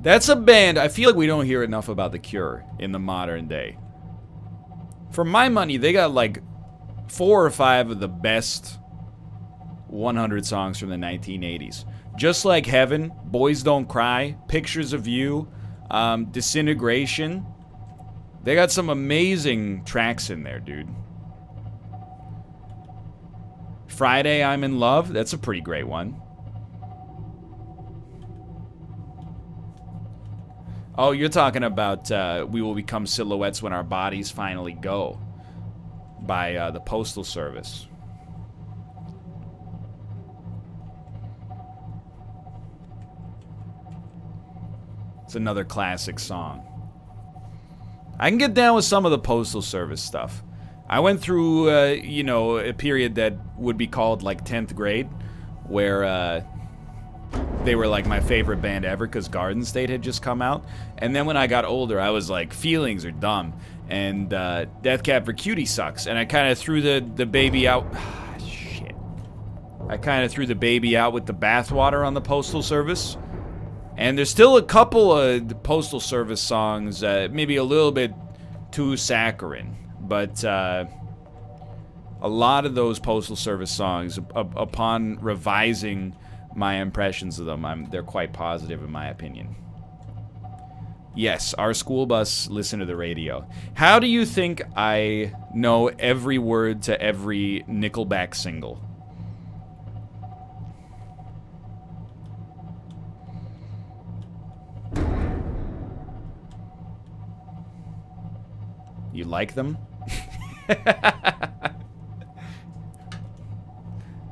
That's a band, I feel like we don't hear enough about The Cure in the modern day. For my money, they got like 4 or 5 of the best 100 songs from the 1980s. Just Like Heaven, Boys Don't Cry, Pictures of You, Disintegration. They got some amazing tracks in there, dude. Friday, I'm in Love. That's a pretty great one. Oh, you're talking about We Will Become Silhouettes When Our Bodies Finally Go by the Postal Service. It's another classic song. I can get down with some of the Postal Service stuff. I went through, you know, a period that would be called like 10th grade, where they were like my favorite band ever because Garden State had just come out. And then when I got older, I was like, Feelings are dumb, and Death Cab for Cutie sucks. And I kind of threw the baby out. Shit. I kind of threw the baby out with the bathwater on the Postal Service. And there's still a couple of Postal Service songs, maybe a little bit too saccharine. But a lot of those Postal Service songs, upon revising my impressions of them, they're quite positive in my opinion. Yes, our school bus listened to the radio. How do you think I know every word to every Nickelback single? You like them?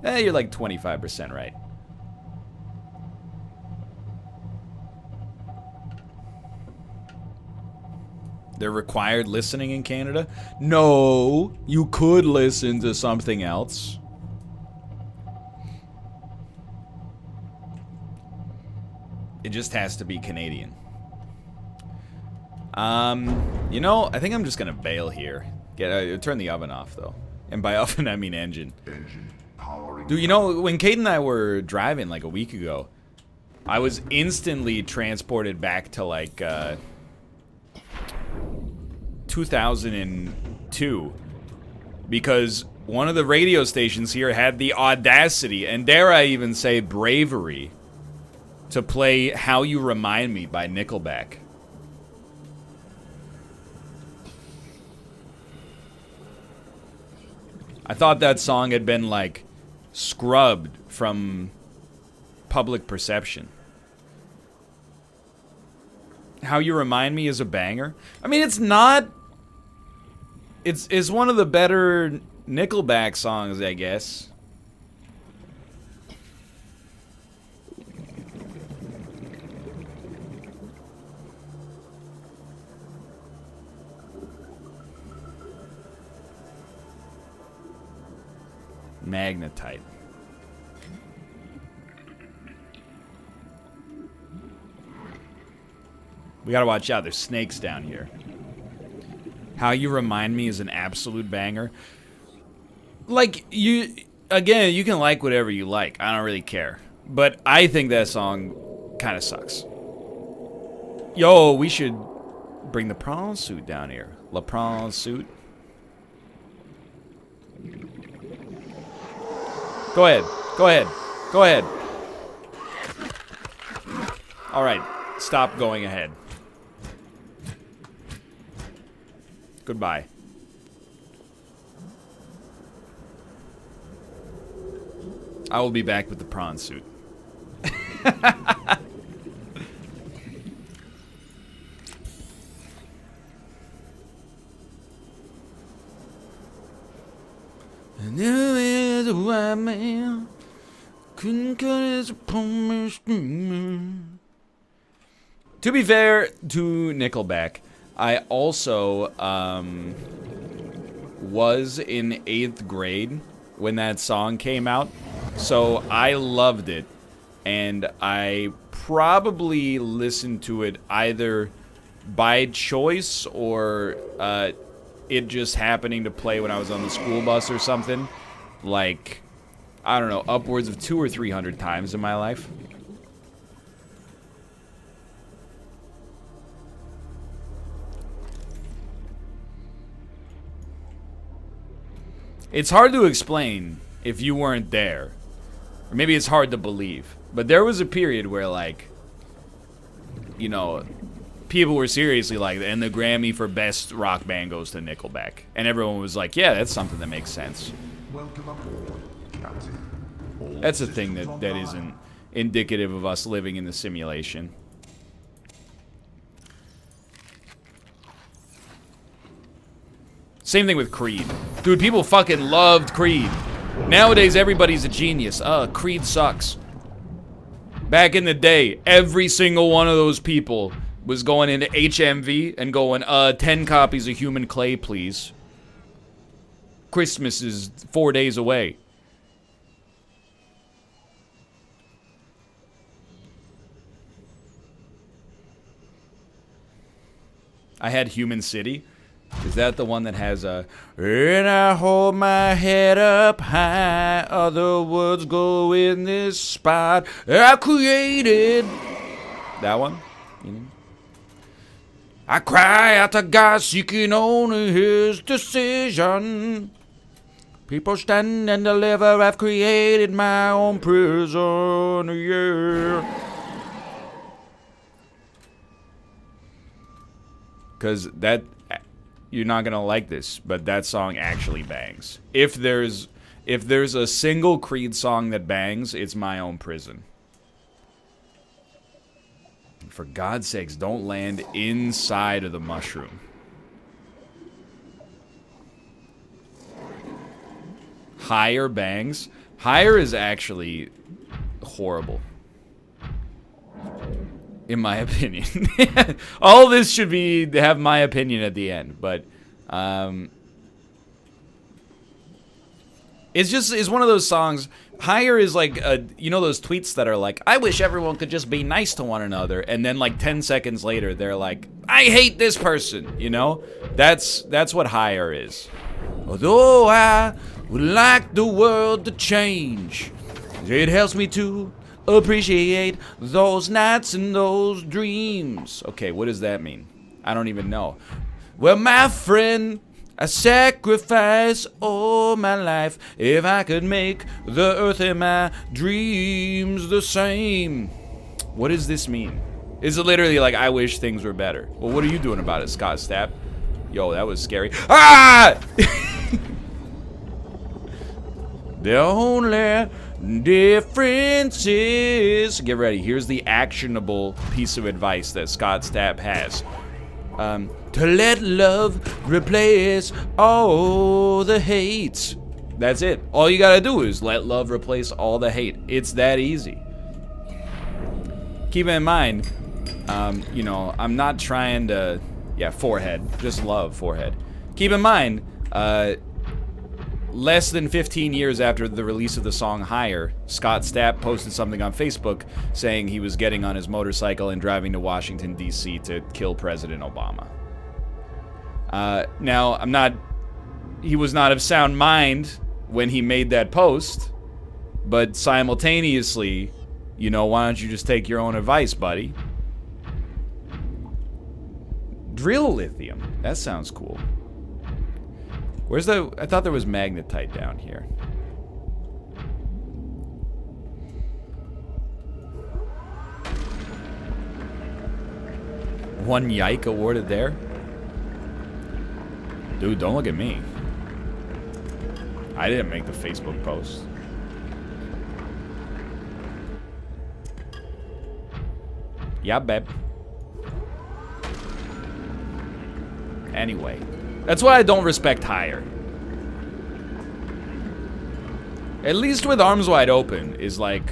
You're like 25% right. They're required listening in Canada? No, you could listen to something else. It just has to be Canadian. You know, I think I'm just gonna bail here. Turn the oven off, though. And by oven, I mean engine. Dude, you know, when Kate and I were driving like a week ago, I was instantly transported back to like, 2002. Because one of the radio stations here had the audacity, and dare I even say bravery, to play How You Remind Me by Nickelback. I thought that song had been, like, scrubbed from public perception. How You Remind Me is a banger. I mean, it's not... It's one of the better Nickelback songs, I guess. Magnetite. We gotta watch out, there's snakes down here. How You Remind Me is an absolute banger. Like, again, you can like whatever you like. I don't really care. But I think that song kind of sucks. Yo, we should bring the prawn suit down here. La prawn suit. Go ahead. Go ahead. Go ahead. Alright. Stop going ahead. Goodbye. I will be back with the prawn suit. And there is a white man couldn't cut his promise. To be fair to Nickelback, I also was in 8th grade when that song came out, so I loved it, and I probably listened to it either by choice or it just happening to play when I was on the school bus or something, like, I don't know, upwards of 200 or 300 times in my life. It's hard to explain if you weren't there. Or maybe it's hard to believe. But there was a period where, like, you know, people were seriously like, and the Grammy for Best Rock Band goes to Nickelback. And everyone was like, yeah, that's something that makes sense. Welcome aboard, Captain. That's a thing that isn't indicative of us living in the simulation. Same thing with Creed. Dude, people fucking loved Creed. Nowadays, everybody's a genius. Creed sucks. Back in the day, every single one of those people was going into HMV and going, 10 copies of Human Clay, please. Christmas is 4 days away. I had Human City. Is that the one that has a and I hold my head up high, other words go in this spot I created? That one? You know? I cry out to God seeking only his decision. People stand and deliver, I've created my own prison, yeah. Cause that, you're not gonna like this, but that song actually bangs. If there's a single Creed song that bangs, it's My Own Prison. For God's sakes, don't land inside of the mushroom. Higher bangs. Higher is actually horrible, in my opinion. All this should have my opinion at the end, but it's one of those songs. Higher is like, you know those tweets that are like, I wish everyone could just be nice to one another, and then like 10 seconds later they're like, I hate this person, you know? That's what Higher is. Although I would like the world to change, it helps me to appreciate those nights and those dreams. Okay, what does that mean? I don't even know. Well, my friend, I sacrifice all my life if I could make the earth and my dreams the same. What does this mean? Is it literally like, I wish things were better? Well, what are you doing about it, Scott Stapp? Yo, that was scary. Ah! The only difference is... Get ready. Here's the actionable piece of advice that Scott Stapp has. To let love replace all the hate. That's it. All you gotta do is let love replace all the hate. It's that easy. Keep in mind, you know, I'm not trying to... Yeah, forehead. Just love forehead. Keep in mind, less than 15 years after the release of the song Higher, Scott Stapp posted something on Facebook saying he was getting on his motorcycle and driving to Washington, D.C. to kill President Obama. Now, he was not of sound mind when he made that post, but simultaneously, you know, why don't you just take your own advice, buddy? Drill lithium. That sounds cool. Where's the... I thought there was magnetite down here. One yike awarded there? Dude, don't look at me. I didn't make the Facebook post. Yeah, babe. Anyway. That's why I don't respect Higher. At least with Arms Wide Open is like...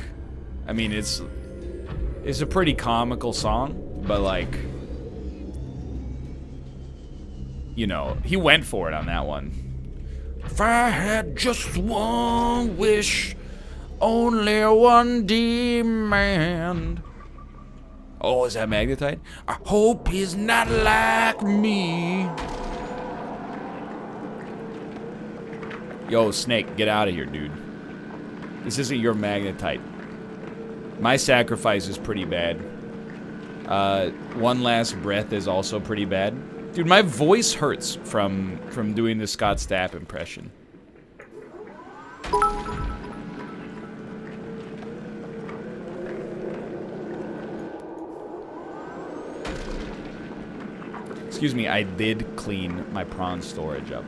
I mean, it's a pretty comical song, but like... You know, he went for it on that one. If I had just one wish, only one demand. Oh, is that magnetite? I hope he's not like me. Yo, Snake, get out of here, dude. This isn't your magnetite. My sacrifice is pretty bad. One Last Breath is also pretty bad. Dude, my voice hurts from doing the Scott Stapp impression. Excuse me, I did clean my prawn storage up.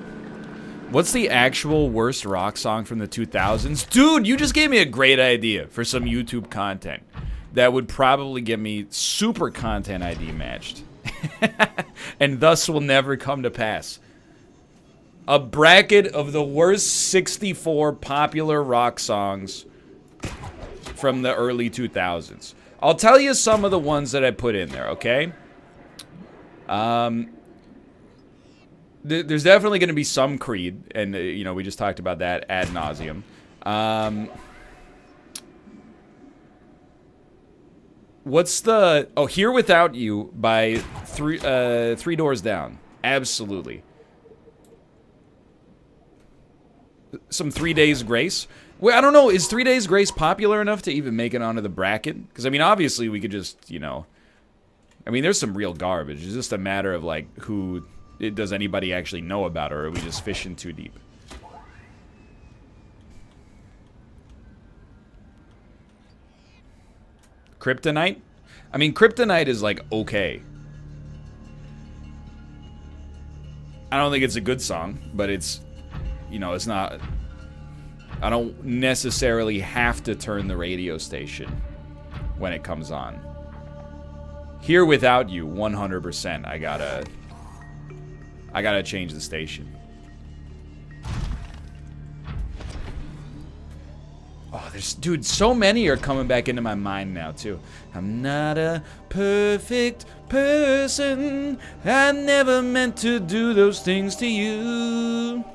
What's the actual worst rock song from the 2000s? Dude, you just gave me a great idea for some YouTube content that would probably get me super content ID matched. And thus will never come to pass. A bracket of the worst 64 popular rock songs from the early 2000s. I'll tell you some of the ones that I put in there, okay? There's definitely going to be some Creed, and, you know, we just talked about that ad nauseum. What's the... Oh, Here Without You by Three Doors Down. Absolutely. Some 3 Days Grace. Well, I don't know. Is 3 Days Grace popular enough to even make it onto the bracket? Because, I mean, obviously we could just, you know... I mean, there's some real garbage. It's just a matter of, like, who... Does anybody actually know about it, or are we just fishing too deep? Kryptonite? I mean, Kryptonite is, like, okay. I don't think it's a good song, but it's... You know, it's not... I don't necessarily have to turn the radio station when it comes on. Here Without You, 100%. I gotta change the station. Oh, dude, so many are coming back into my mind now, too. I'm not a perfect person. I never meant to do those things to you.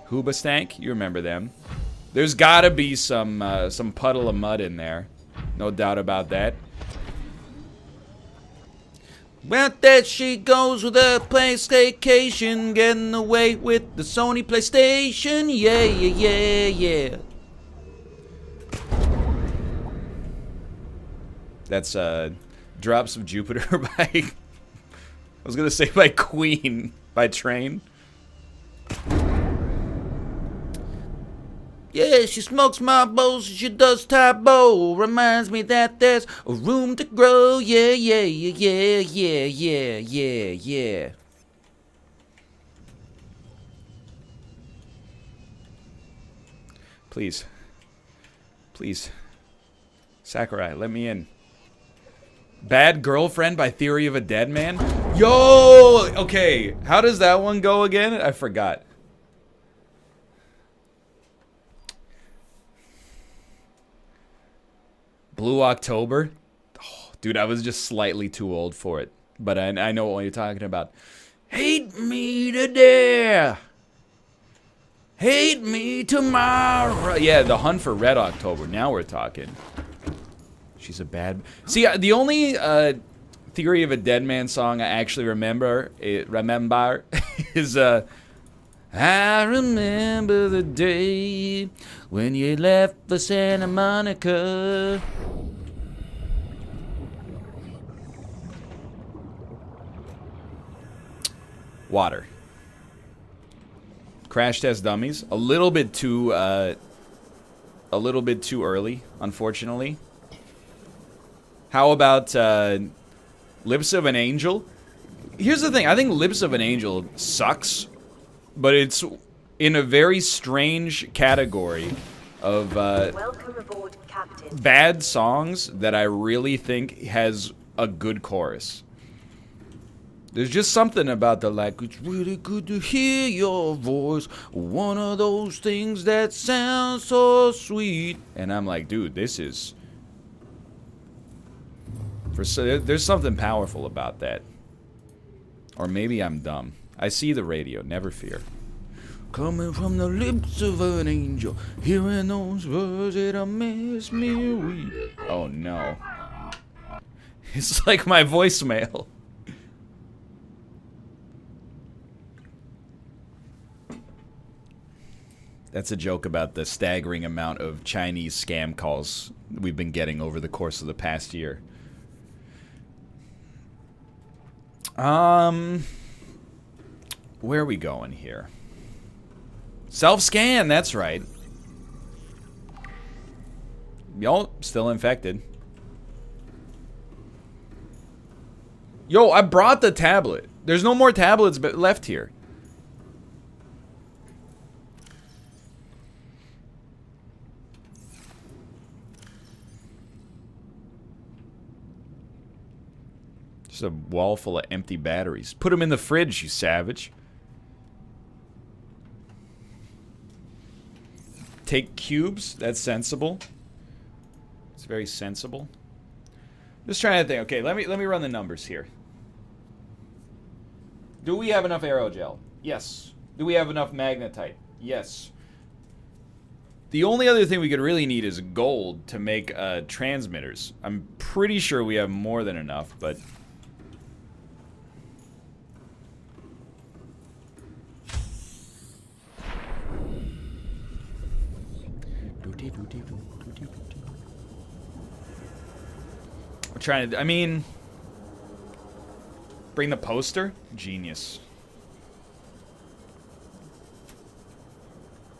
Hoobastank, you remember them. There's gotta be some Puddle of Mud in there. No doubt about that. Well, there she goes with a PlayStation, getting away with the Sony PlayStation. Yeah, yeah, yeah, yeah. That's Drops of Jupiter by... I was gonna say by Queen, by Train. Yeah, she smokes Marlboros, she does typo. Reminds me that there's a room to grow. Yeah, yeah, yeah, yeah, yeah, yeah, yeah. Please. Please. Sakurai, let me in. Bad Girlfriend by Theory of a Dead Man? Yo! Okay, how does that one go again? I forgot. Blue October? Oh, dude, I was just slightly too old for it. But I know what you're talking about. Hate me today. Hate me tomorrow. Yeah, The Hunt for Red October. Now we're talking. She's a bad... See, the only Theory of a Dead Man song I actually remember is... I remember the day when you left for Santa Monica. Water. Crash Test Dummies. A little bit too early, unfortunately. How about Lips of an Angel? Here's the thing. I think Lips of an Angel sucks. But it's in a very strange category of Welcome aboard, Captain. Bad songs that I really think has a good chorus. There's just something about the like, it's really good to hear your voice. One of those things that sounds so sweet. And I'm like, dude, this is... There's something powerful about that. Or maybe I'm dumb. I see the radio, never fear. Coming from the lips of an angel, hearing those words that miss me weep. Oh no. It's like my voicemail. That's a joke about the staggering amount of Chinese scam calls we've been getting over the course of the past year. Where are we going here? Self-scan, that's right. Yo, still infected. Yo, I brought the tablet. There's no more tablets left here. Just a wall full of empty batteries. Put them in the fridge, you savage. Take cubes. That's sensible. It's very sensible. Just trying to think. Okay, let me run the numbers here. Do we have enough aerogel? Yes. Do we have enough magnetite? Yes. The only other thing we could really need is gold to make transmitters. I'm pretty sure we have more than enough, but... I'm trying to... I mean... Bring the poster? Genius.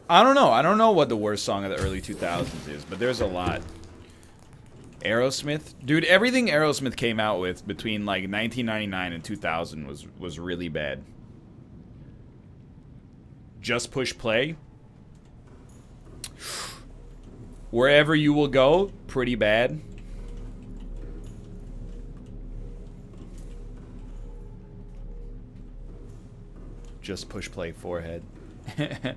I don't know. I don't know what the worst song of the early 2000s is, but there's a lot. Aerosmith? Dude, everything Aerosmith came out with between, like, 1999 and 2000 was really bad. Just Push Play? Wherever You Will Go? Pretty bad. Just Push Play Forehead. I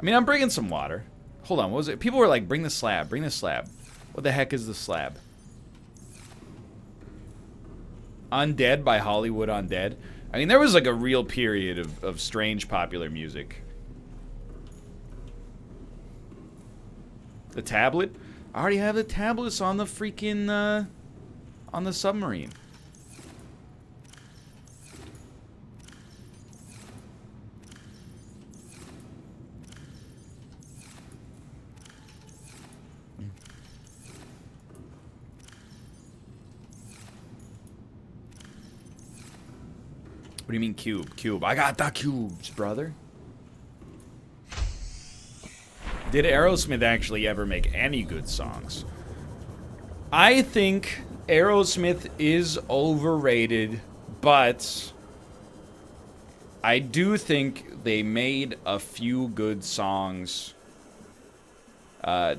mean, I'm bringing some water. Hold on, what was it? People were like, bring the slab, bring the slab. What the heck is the slab? Undead by Hollywood Undead. I mean, there was like a real period of strange popular music. The tablet? I already have the tablets on the freaking, on the submarine. What do you mean cube? Cube. I got the cubes, brother. Did Aerosmith actually ever make any good songs? I think Aerosmith is overrated, but I do think they made a few good songs.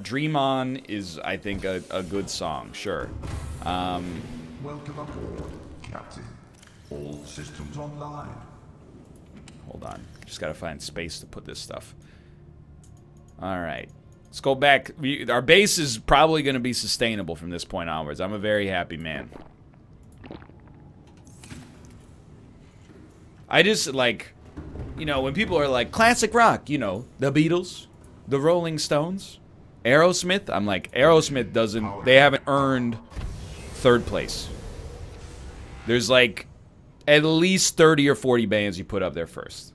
Dream On is, I think, a good song, sure. Welcome aboard, Captain. All systems online. Hold on. Just gotta find space to put this stuff. Alright. Let's go back. Our base is probably gonna be sustainable from this point onwards. I'm a very happy man. I just, like... You know, when people are like, classic rock, you know, the Beatles, the Rolling Stones, Aerosmith, I'm like, Aerosmith doesn't... They haven't earned third place. There's, like... At least 30 or 40 bands you put up there first.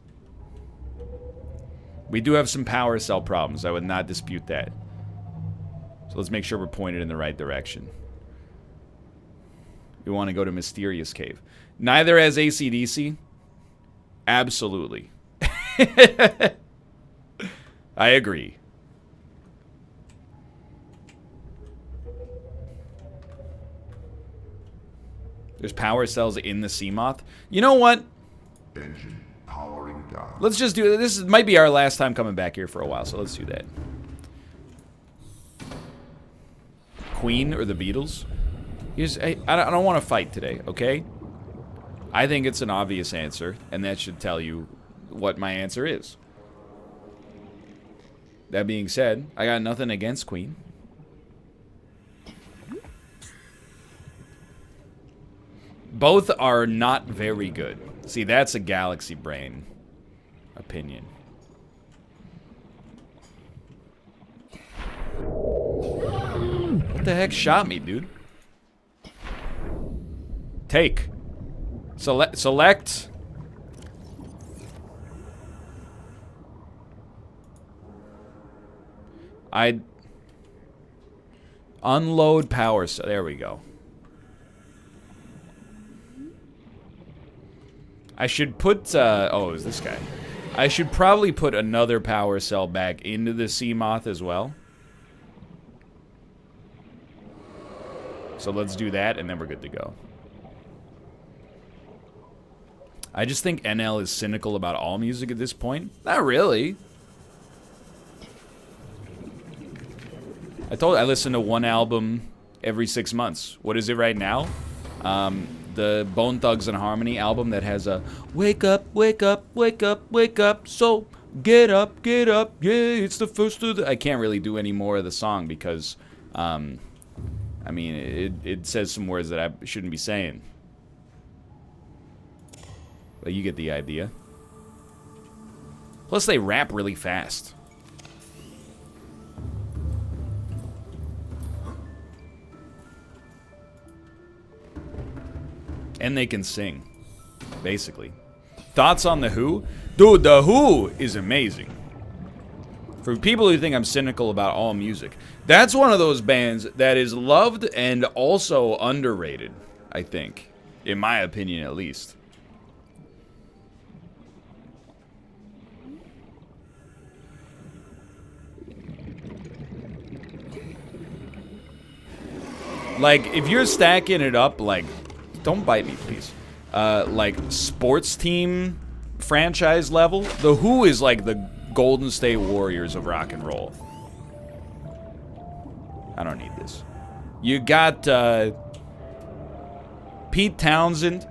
We do have some power cell problems. I would not dispute that. So let's make sure we're pointed in the right direction. We want to go to Mysterious Cave. Neither has AC/DC. Absolutely. I agree. There's power cells in the Seamoth. You know what? Engine powering down. Let's just do it. This might be our last time coming back here for a while, so let's do that. Queen or the Beatles? I don't want to fight today, okay? I think it's an obvious answer, and that should tell you what my answer is. That being said, I got nothing against Queen. Both are not very good. See, that's a galaxy brain opinion. What the heck shot me, dude? Take. Select. I'd unload power cell. There we go. I should put, oh, it was this guy. I should probably put another power cell back into the Seamoth as well. So let's do that, and then we're good to go. I just think NL is cynical about all music at this point. Not really. I listen to one album every 6 months. What is it right now? The Bone Thugs and Harmony album that has a wake up, wake up, wake up, wake up, so get up, yeah, it's the first of the... I can't really do any more of the song because, I mean, it says some words that I shouldn't be saying. But you get the idea. Plus, they rap really fast. And they can sing, basically. Thoughts on The Who? Dude, The Who is amazing. For people who think I'm cynical about all music, that's one of those bands that is loved and also underrated, I think. In my opinion, at least. Like, if you're stacking it up, like... Don't bite me, please. Like, sports team franchise level, The Who is like the Golden State Warriors of rock and roll. I don't need this. You got Pete Townsend,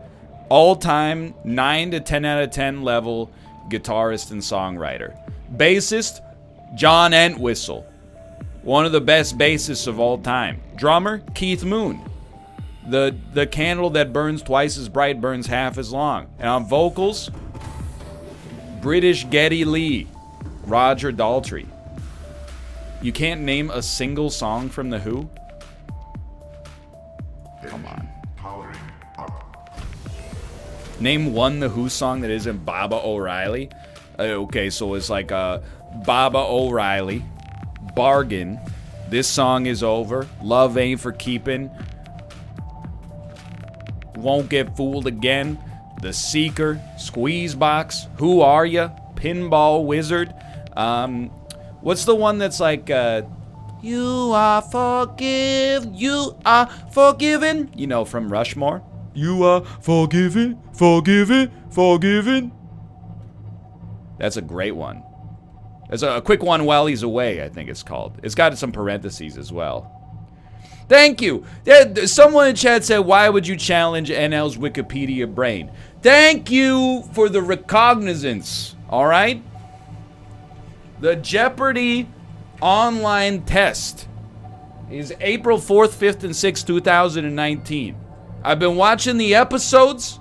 all-time 9 to 10 out of 10 level guitarist and songwriter. Bassist, John Entwistle. One of the best bassists of all time. Drummer, Keith Moon. The candle that burns twice as bright burns half as long. And on vocals, British Geddy Lee, Roger Daltrey. You can't name a single song from The Who? Come on. Powering up. Name one The Who song that isn't Baba O'Reilly. Okay, so it's like Baba O'Reilly, Bargain, This Song Is Over, Love Ain't For Keeping, Won't Get Fooled Again, The Seeker, Squeeze Box, Who Are Ya, Pinball Wizard. What's the one that's like, you are forgiven, you know, from Rushmore? You are forgiven. That's a great one. There's a quick one while he's away, I think it's called. It's got some parentheses as well. Thank you. Someone in chat said, why would you challenge NL's Wikipedia brain? Thank you for the recognizance, all right? The Jeopardy online test is April 4th, 5th, and 6th, 2019. I've been watching the episodes.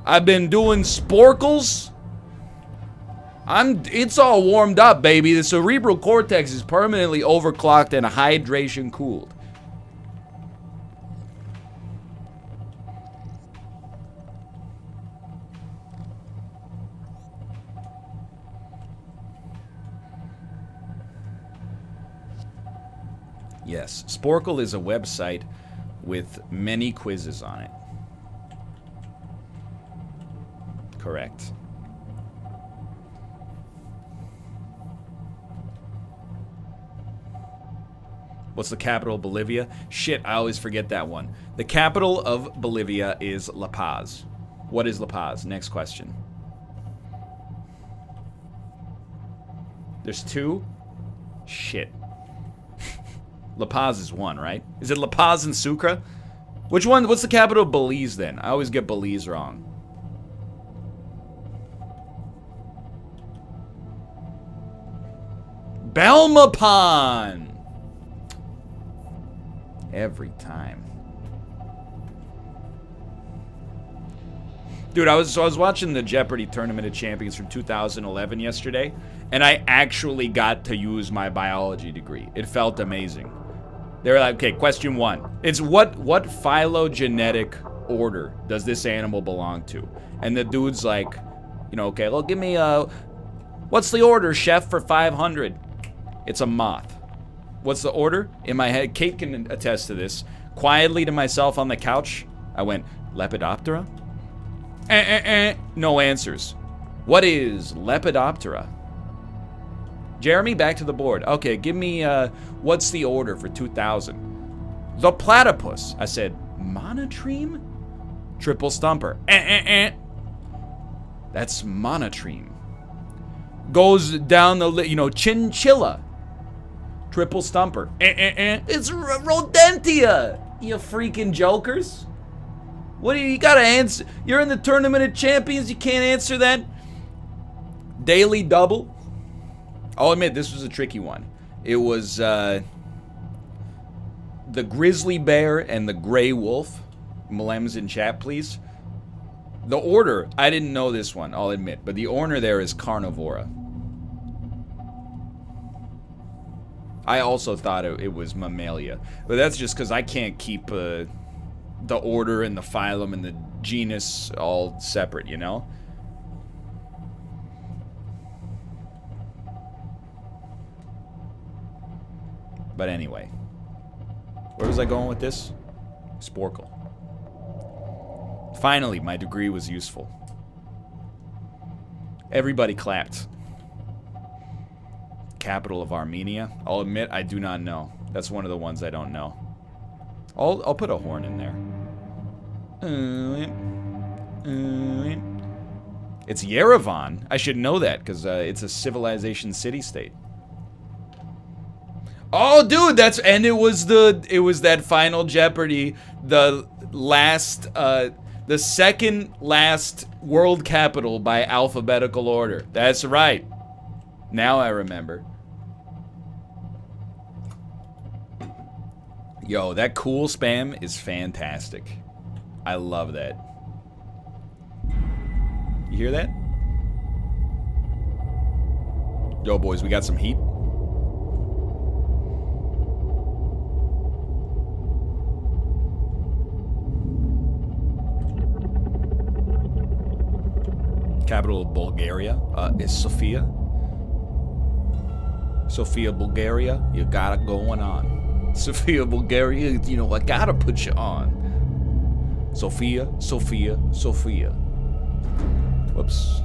I've been doing sporkles. It's all warmed up, baby. The cerebral cortex is permanently overclocked and hydration cooled. Yes, Sporkle is a website with many quizzes on it. Correct. What's the capital of Bolivia? Shit, I always forget that one. The capital of Bolivia is La Paz. What is La Paz? Next question. There's two? Shit. La Paz is one, right? Is it La Paz and Sucre? Which one? What's the capital of Belize then? I always get Belize wrong. Belmopan! Every time. Dude, I was watching the Jeopardy Tournament of Champions from 2011 yesterday, and I actually got to use my biology degree. It felt amazing. They were like, okay, question one. It's what phylogenetic order does this animal belong to? And the dude's like, you know, okay, well, give me what's the order, chef, for 500? It's a moth. What's the order? In my head, Kate can attest to this. Quietly to myself on the couch, I went, Lepidoptera? No answers. What is Lepidoptera? Jeremy, back to the board. Okay, give me, what's the order for 2000? The platypus. I said, monotreme? Triple stumper. That's monotreme. Goes down the, chinchilla. Triple stumper. It's Rodentia, you freaking jokers. What do you gotta answer? You're in the Tournament of Champions, you can't answer that? Daily double? I'll admit, this was a tricky one. It was, the grizzly bear and the gray wolf. Malems in chat, please. The order, I didn't know this one, I'll admit, but the order there is carnivora. I also thought it was mammalia, but that's just because I can't keep the order and the phylum and the genus all separate, you know? But anyway, where was I going with this? Sporkle. Finally, my degree was useful. Everybody clapped. Capital of Armenia. I'll admit I do not know. That's one of the ones I don't know. I'll put a horn in there. It's Yerevan. I should know that because it's a civilization city-state. Oh, dude, and it was that Final Jeopardy, the second last world capital by alphabetical order. That's right. Now I remember. Yo, that cool spam is fantastic. I love that. You hear that? Yo, boys, we got some heat. Capital of Bulgaria is Sofia. Sofia, Bulgaria, you got it going on. Sofia, Bulgaria, I gotta put you on. Sofia, Sofia, Sofia. Whoops.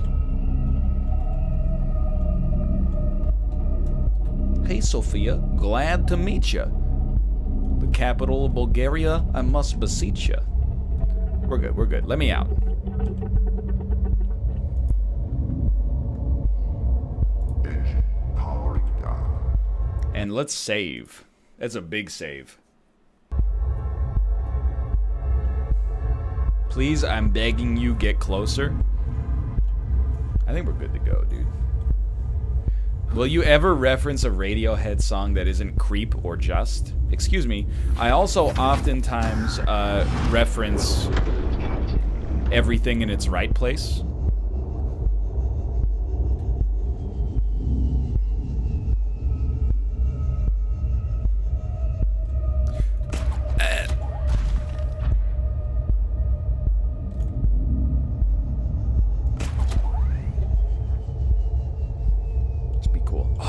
Hey, Sofia, glad to meet you. The capital of Bulgaria, I must beseech you. We're good, we're good. Let me out. And let's save. That's a big save. Please, I'm begging you, get closer. I think we're good to go, dude. Will you ever reference a Radiohead song that isn't Creep or Just? Excuse me. I also oftentimes reference Everything in Its Right Place.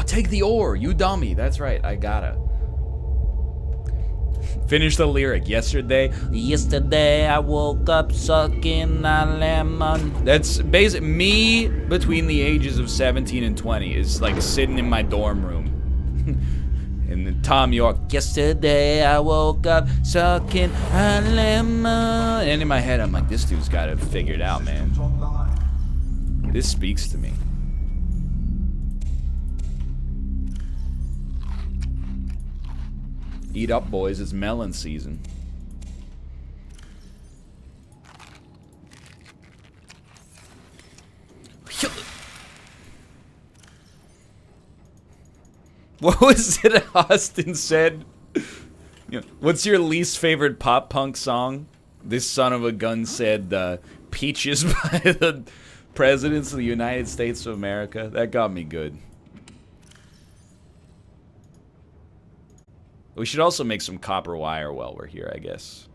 Take the ore, you dummy. That's right, I gotta. Finish the lyric. Yesterday I woke up sucking a lemon. That's basic. Me between the ages of 17 and 20 is like sitting in my dorm room. And then Tom York. Yesterday I woke up sucking a lemon. And in my head I'm like, this dude's got it figured out, man. This speaks to me. Eat up, boys. It's melon season. What was it Austin said? What's your least favorite pop punk song? This son of a gun said, Peaches by the Presidents of the United States of America. That got me good. We should also make some copper wire while we're here, I guess.